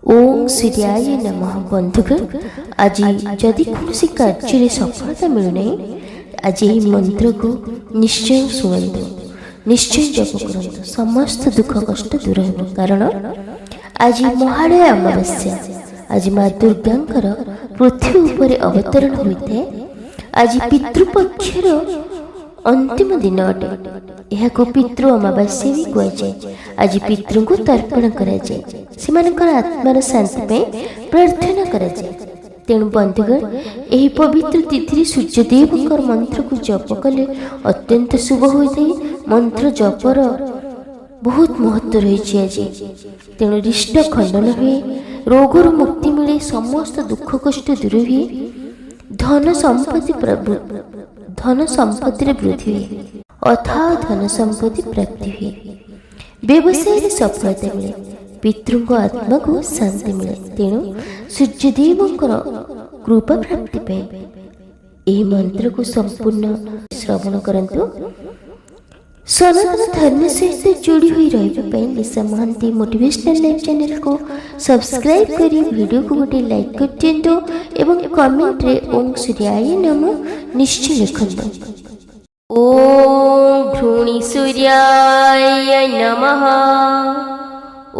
ओम सूर्याय नमः। बंधुगण, आज जदि कौन कार्य सफलता मिलूना आज यह मंत्र को निश्चय शुणु, निश्चय जप करूँ, समस्त दुख कष्ट दूर हो। कारण आज महालय अमावस्या, आज माँ दुर्गांकर पृथ्वी उपर अवतरण होता है। आज पितृपक्षर अंतिम दिन अटे, यह पितृ अमावस्या भी कहुए। आज पितृ को तर्पण कराए, आत्मार शांति पे प्रार्थना कराए। तेणु बंधुगण, यह पवित्र तिथि सूर्यदेव मंत्र को जप कले अत्यंत शुभ होता है। मंत्र जपर बहुत महत्व रही आज। तेणु रिष्ट खंडन हुए, रोगर मुक्ति मिले, समस्त दुख कष्ट दूर हुए, धन संपत्ति वृद्धि हुए, अथाह धन संपत्ति प्राप्ति हुए, व्यवसाय सफलता मिले, पितृ आत्मा को शांति मिले। तेणु सूर्यदेव कृपा प्राप्ति पाए यह मंत्र को संपूर्ण श्रवण करंतु। सनातन धर्म सहित जोड़ी हुई रही लिसा महांती मोटिवेशनल लाइफ चैनल को सब्सक्राइब करी, वीडियो को गोटे लाइक कर दिंतु एवं कमेंट रे ओम सूर्याय नमः निश्चय लिखंतु। ओम भ्रूणि सूर्याय नमः।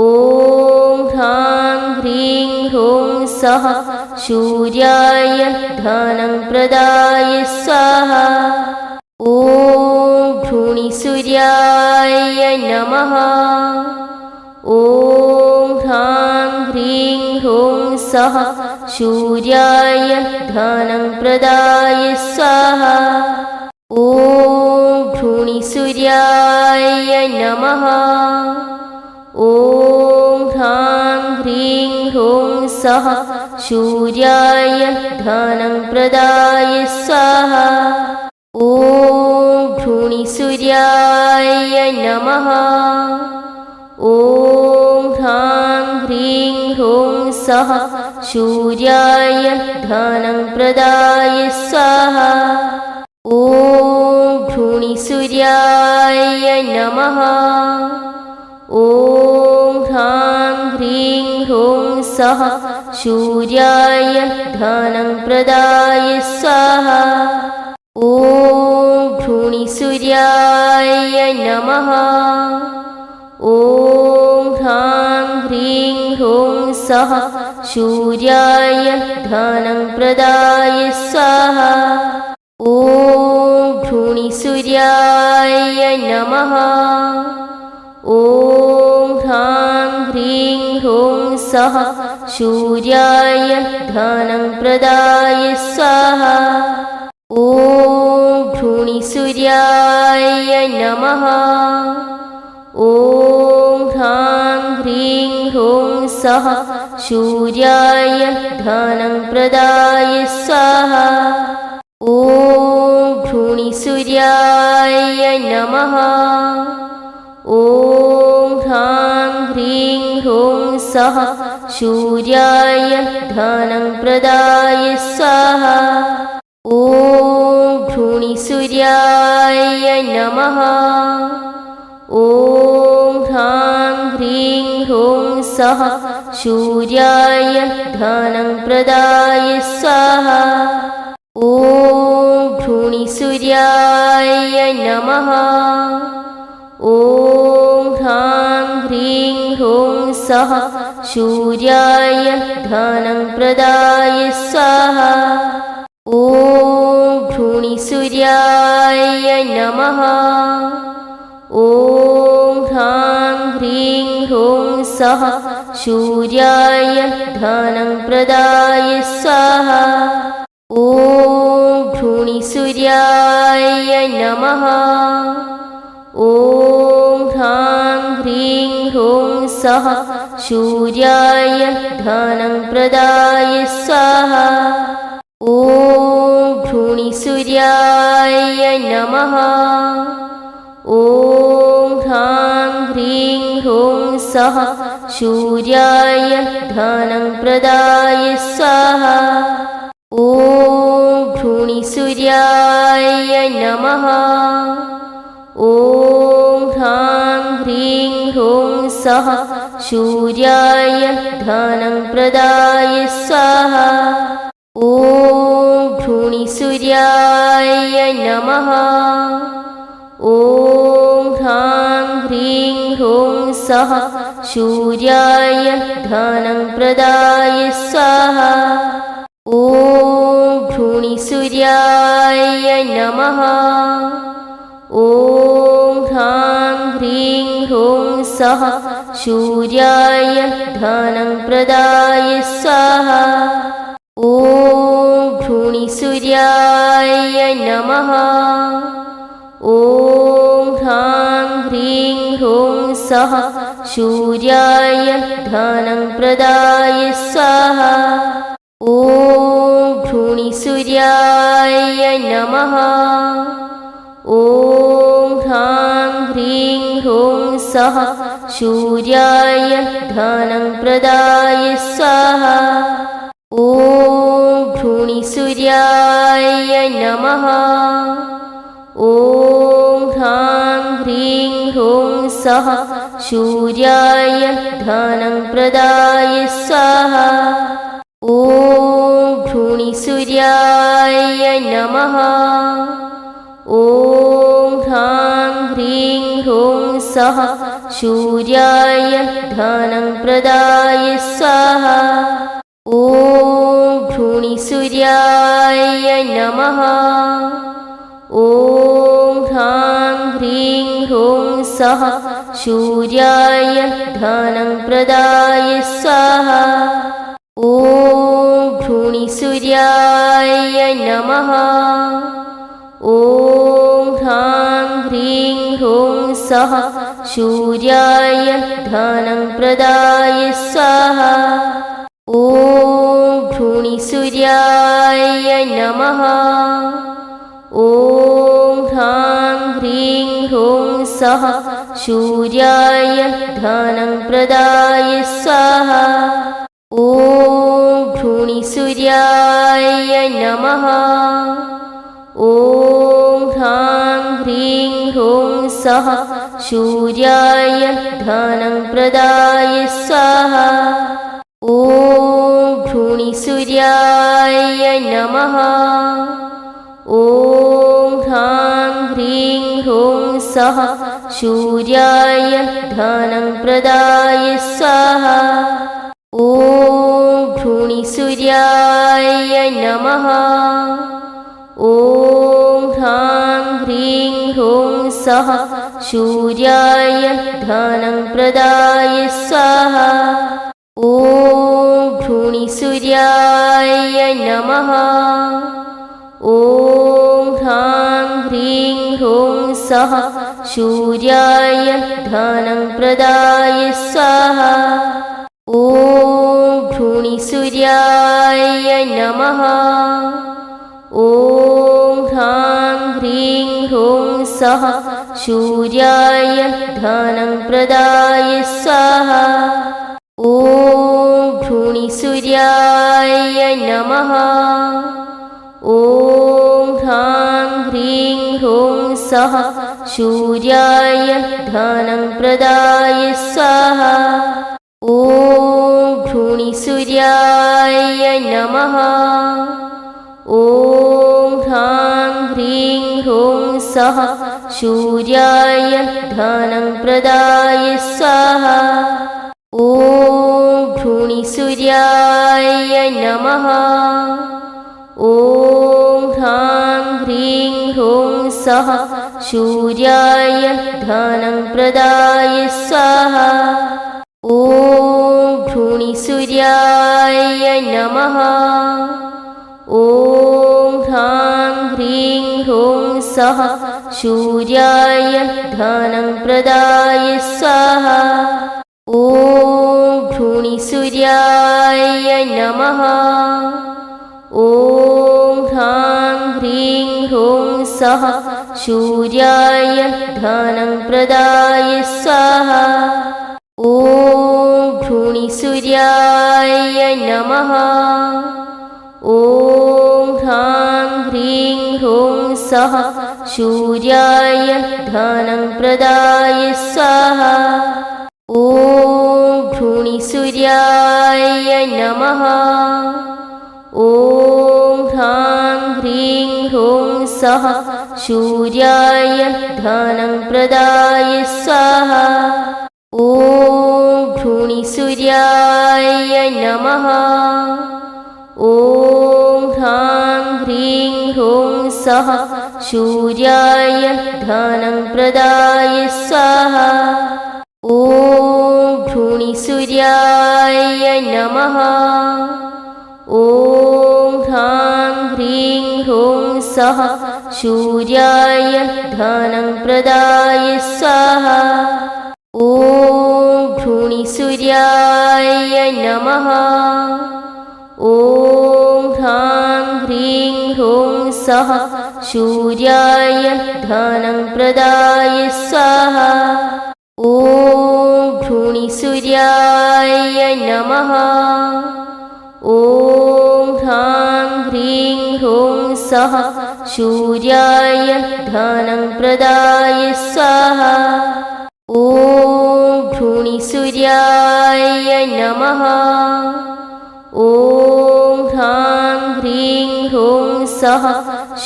ओम ह्रां ह्रीं ह्रूं सः सूर्याय धनं प्रदाय स्वाहा। ओम भ्रूणि सूर्याय नमः। ओम ह्रां ह्रीं ह्रूं सः सूर्याय धनं प्रदाय स्वाहा। ओम भ्रूणि सूर्याय नमः। ओम ह्रां ह्रीं ह्रूं सः सूर्याय धनं प्रदाय स्वाहा। ओम भ्रूणि सूर्याय नमः। ओम ह्रां ह्रीं ह्रूं सः सूर्याय धनं प्रदाय स्वाहा। ओम भ्रूणि सूर्याय नमः। ओम ह्रां ह्रीं ह्रूं सः सूर्याय धनं प्रदाय स्वाहा। ओम भ्रूणि सूर्याय नमः। ओम ह्रां ह्रीं ह्रूं सः सूर्याय धनं प्रदाय स्वाहा। ओम भ्रूणि सूर्याय नमः। ओम ह्रां ह्रीं ह्रूं सः सूर्याय धनं प्रदाय स्वाहा। ओम भ्रूणि सूर्याय नमः। ओम ह्रां ह्रीं ह्रूं सः सूर्याय धनं प्रदाय स्वाहा। ओम भ्रूणि सूर्याय नमः। ओम ह्रां ह्रीं ह्रूं सः सूर्याय धनं प्रदाय स्वाहा। ओम भ्रूणि सूर्याय नमः। ओम ह्रां ह्रीं ह्रूं सः सूर्याय धनं प्रदाय स्वाहा। ओम भ्रूणि सूर्याय नमः। ओम ह्रां ह्रीं ह्रूं सः सूर्याय धनं प्रदाय स्वाहा। ओम भ्रूणि सूर्याय नमः। ओम ह्रां ह्रीं ह्रूं सः सूर्याय धनं प्रदाय स्वाहा। ओम भ्रूणि सूर्याय नमः। ओम ह्रां ह्रीं ह्रूं सः सूर्याय धनं प्रदाय स्वाहा। ओम भ्रूणि सूर्याय नमः। ओम ह्रां ह्रीं ह्रूं सः सूर्याय धनं प्रदाय स्वाहा। ओम भ्रूणि सूर्याय नमः। ओम ह्रां ह्रीं ह्रूं सः सूर्याय धनं प्रदाय स्वाहा। ॐ भ्रूणिसूर्याय नमः। ॐ ह्रां ह्रीं ह्रूं सः सूर्याय धनं प्रदाय स्वाहा। ॐ भ्रूणिसूर्याय नमः। ॐ ह्रां ह्रीं ह्रूं सः सूर्याय धनं प्रदाय स्वाहा। ॐ भ्रूणिसूर्याय नमः। ॐ ह्रां ह्रीं ह्रूं सः सूर्याय धनं प्रदाय स्वाहा। ॐ भ्रूणिसूर्याय नमः। ॐ ह्रां ह्रीं ह्रूं सः सूर्याय धनं प्रदाय स्वाहा। ॐ भ्रूणिसूर्याय नमः। ॐ ह्रां ह्रीं ह्रूं सः सूर्याय धनं प्रदाय स्वाहा। ॐ भ्रूणिसूर्याय नमः। ॐ ह्रां ह्रीं ह्रूं सः सूर्याय धनं प्रदाय स्वाहा। ॐ भ्रूणिसूर्याय नमः। ॐ ह्रां ह्रीं ह्रूं सः सूर्याय धनं प्रदाय स्वाहा। ॐ भ्रूणिसूर्याय नमः। ॐ ह्रां ह्रीं ह्रूं सः सूर्याय धनं प्रदाय स्वाहा। ॐ भ्रूणिसूर्याय नमः। ॐ ह्रां ह्रीं ह्रूं सः सूर्याय धनं प्रदाय स्वाहा। ॐ भ्रूणिसूर्याय नमः। ॐ ह्रां ह्रीं ह्रूं सः सूर्याय धनं प्रदाय स्वाहा। ॐ भ्रूणिसूर्याय नमः। ॐ ह्रां ह्रीं ह्रूं सः सूर्याय धनं प्रदाय स्वाहा। ॐ भ्रूणिसूर्याय नमः। ॐ ह्रां ह्रीं ह्रूं सः सूर्याय धनं प्रदाय स्वाहा। ॐ भ्रूणिसूर्याय नमः। ॐ ह्रां ह्रीं ह्रूं सः सूर्याय धनं प्रदाय स्वाहा। ॐ भ्रूणिसूर्याय नमः। ॐ ह्रां ह्रीं ह्रूं सः सूर्याय धनं प्रदाय स्वाहा। ॐ भ्रूणिसूर्याय नमः। ॐ ह्रां ह्रीं ह्रूं सः सूर्याय धनं प्रदाय स्वाहा। ॐ भ्रूणिसूर्याय नमः। ॐ ह्रां ह्रीं ह्रूं सः सूर्याय धनं प्रदाय स्वाहा। ॐ भ्रूणिसूर्याय नमः। ॐ ह्रां ह्रीं ह्रूं सः सूर्याय धनं प्रदाय स्वाहा। ॐ भ्रूणिसूर्याय नमः। ॐ ह्रां ह्रीं ह्रूं सः सूर्याय धनं प्रदाय स्वाहा। ॐ भ्रूणिसूर्याय नमः। ॐ ह्रां ह्रीं ह्रूं सः सूर्याय धनं प्रदाय स्वाहा। ॐ भ्रूणिसूर्याय नमः। ॐ ह्रां ह्रीं ह्रूं सः सूर्याय धनं प्रदाय स्वाहा। ॐ भ्रूणिसूर्याय नमः। ॐ ह्रां ह्रीं ह्रूं सः सूर्याय धनं प्रदाय स्वाहा। ॐ भ्रूणिसूर्याय नमः। ॐ ह्रां ह्रीं ह्रूं सः सूर्याय धनं प्रदाय स्वाहा। ॐ भ्रूणिसूर्याय नमः। ॐ ह्रां ह्रीं ह्रूं सः सूर्याय धनं प्रदाय स्वाहा। ॐ भ्रूणिसूर्याय नमः। ॐ ह्रां ह्रीं ह्रूं सः सूर्याय धनं प्रदाय स्वाहा। ॐ भ्रूणिसूर्याय नमः। ॐ ह्रां ह्रीं ह्रूं सः सूर्याय धनं प्रदाय स्वाहा। ॐ भ्रूणिसूर्याय नमः। ॐ ह्रां ह्रीं ह्रूं सः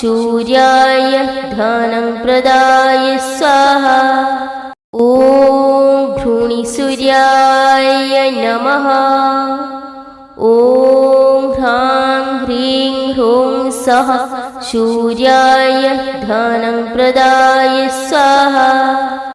सूर्याय धनं प्रदाय स्वाहा। ॐ भ्रूणिसूर्याय नमः। ॐ ह्रां ह्रीं ह्रूं सः सूर्याय धनं प्रदाय स्वाहा।